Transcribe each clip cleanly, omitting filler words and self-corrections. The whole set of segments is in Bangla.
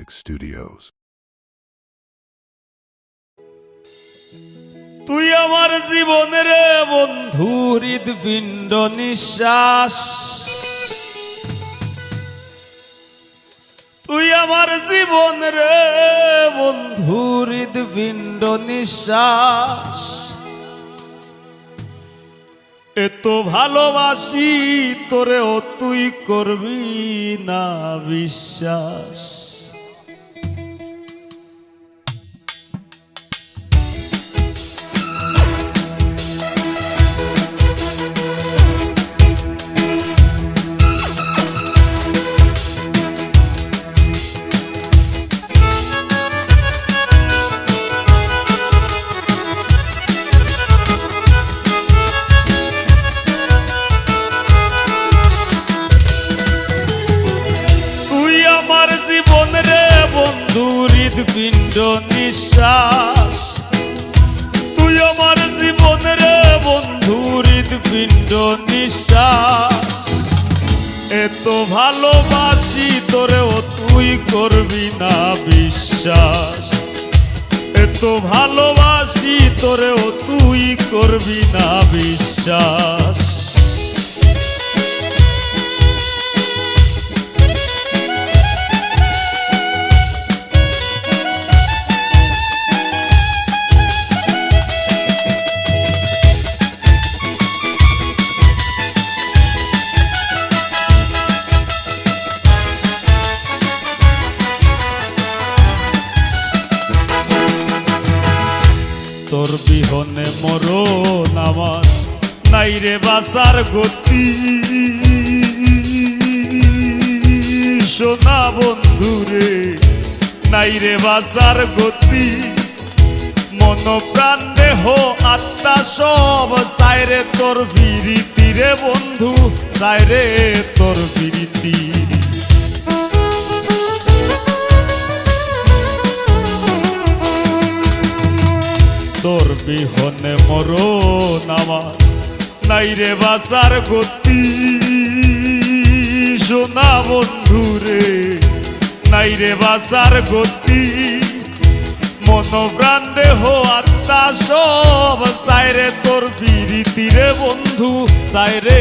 Music Studios. তুই আমার জীবনের বন্ধু হৃদপিণ্ড নিঃশ্বাস, তুই আমার জীবনের বন্ধু হৃদপিণ্ড নিঃশ্বাস। এত ভালোবাসি তোরেও তুই করবি না বিশ্বাস। হৃদপিণ্ড নিঃশ্বাস, তুই আমার জীবনের বন্ধু হৃদপিণ্ড নিঃশ্বাস। এত ভালোবাসি তোরেও তুই করবি না বিশ্বাস। এত ভালোবাসি তোরেও তুই করবি না বিশ্বাস। তোর বিহনে মরণ আমার নাই রে বাঁচার গতি। সোনা বন্ধু রে নাই রে বাঁচার গতি। মন প্রাণ দেহ আত্মা সব চাই রে তোর বিরীতি রে বন্ধু, চাই রে তোর বিরীতি। তোর বিহনে মরণ আমার নাই রে বাঁচার গতি। সোনা বন্ধু রে নাই রে বাঁচার গতি। মন প্রাণ দেহ আত্মা সব চাই রে তোর বিরীতি রে বন্ধু, চাই রে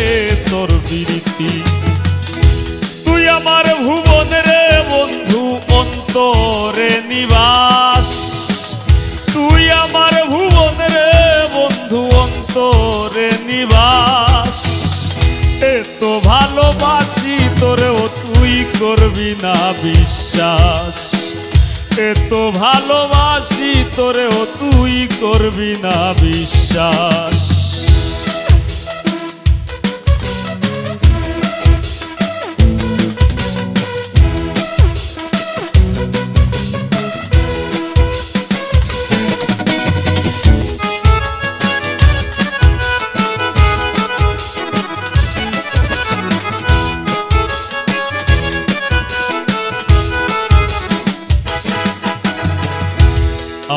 তোর বিরীতি। তুই আমার ভুবন রে বন্ধু অন্তরে নিবাস। তুই আমার ভুবন রে বন্ধু অন্তরে নিবাস। এত ভালোবাসি তোরেও তুই করবি না বিশ্বাস। এত ভালোবাসি তোরেও তুই করবি না বিশ্বাস।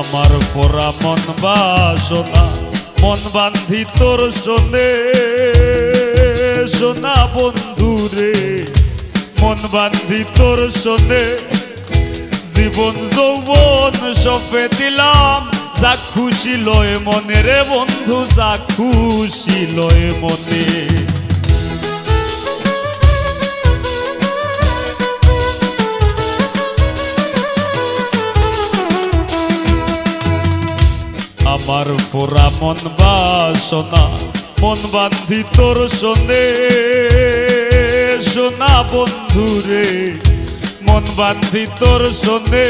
আমার পোড়া মন বাসনা মন বান্ধি তোর শোনে। সোনা বন্ধু রে মন বান্ধি তোর শোনে। জীবন যৌবন সপে দিলাম যা খুশি লয় মনে রে বন্ধু, যা খুশি লয় মনে। আমার পোড়া মন বাসনা মন বান্ধি তোর শোনে। সোনা বন্ধু রে মন বান্ধি তোর শোনে।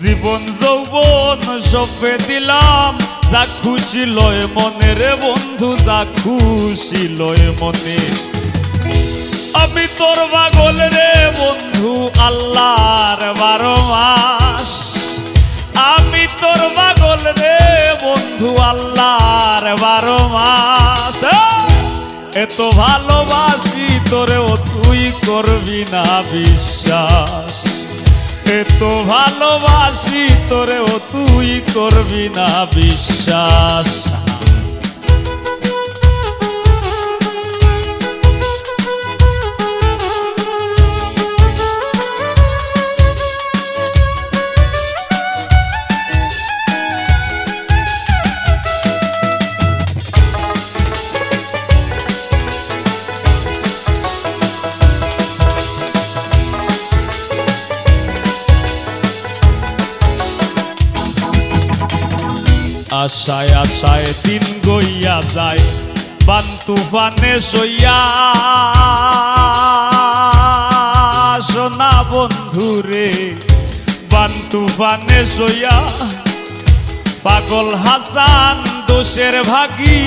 জীবন যৌবন সপে দিলাম যা খুশি লয় মনে রে বন্ধু, যা খুশি লয় মনে। আমি তোর পাগল রে বন্ধু আল্লাহর 12 মাস। আমি তোর পাগল রে বন্ধু আল্লাহর 12 মাস। এত ভালোবাসি তোরেও তুই করবি না বিশ্বাস। এত ভালোবাসি তোরেও তুই করবি না বিশ্বাস। আশায় আশায় দিন গইয়া যায় বান তুফানে সইয়া সোনা বন্ধুরে বান তুফানে সইয়া পাগল হাসান দোষের ভাগী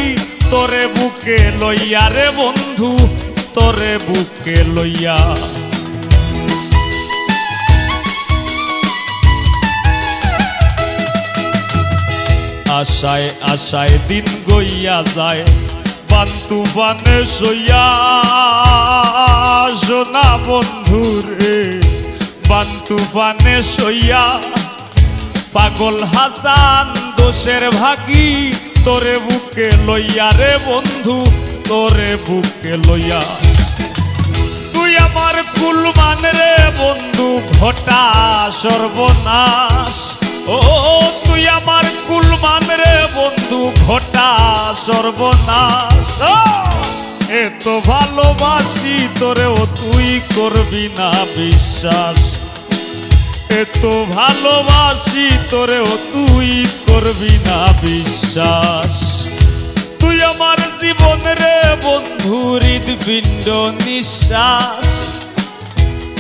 তোরে বুকে লইয়া রে বন্ধু তোরে বুকে লইয়া আশায় আশায় দিন গইয়া যায় বান তুফানে সইয়া সোনা বন্ধুরে বান তুফানে সইয়া পাগল হাসান দোষের ভাগী তোরে বুকে লইয়া রে বন্ধু তোরে বুকে লইয়া তুই আমার কুলমান রে বন্ধু ঘটা সর্বনাশ ও তুই আমার কুলমান রে বন্ধু ঘটা সর্বনাশ এত ভালোবাসি তোরেও তুই করবি না বিশ্বাস এত ভালোবাসি তোরেও তুই করবি না বিশ্বাস তুই আমার জীবন রে বন্ধু হৃদপিণ্ড নিঃশ্বাস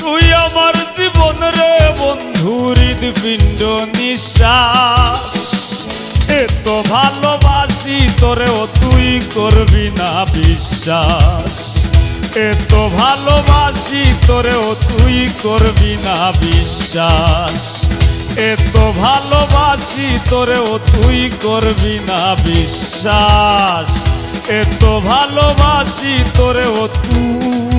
তুই আমার জীবন রে বন্ধু হৃদপিণ্ড নিঃশ্বাস এত ভালোবাসি তোরেও তুই করবি না বিশ্বাস এত ভালোবাসি তোরেও তুই করবি না বিশ্বাস এত ভালোবাসি তোরেও তুই করবি না বিশ্বাস এত ভালোবাসি তোরেও তুই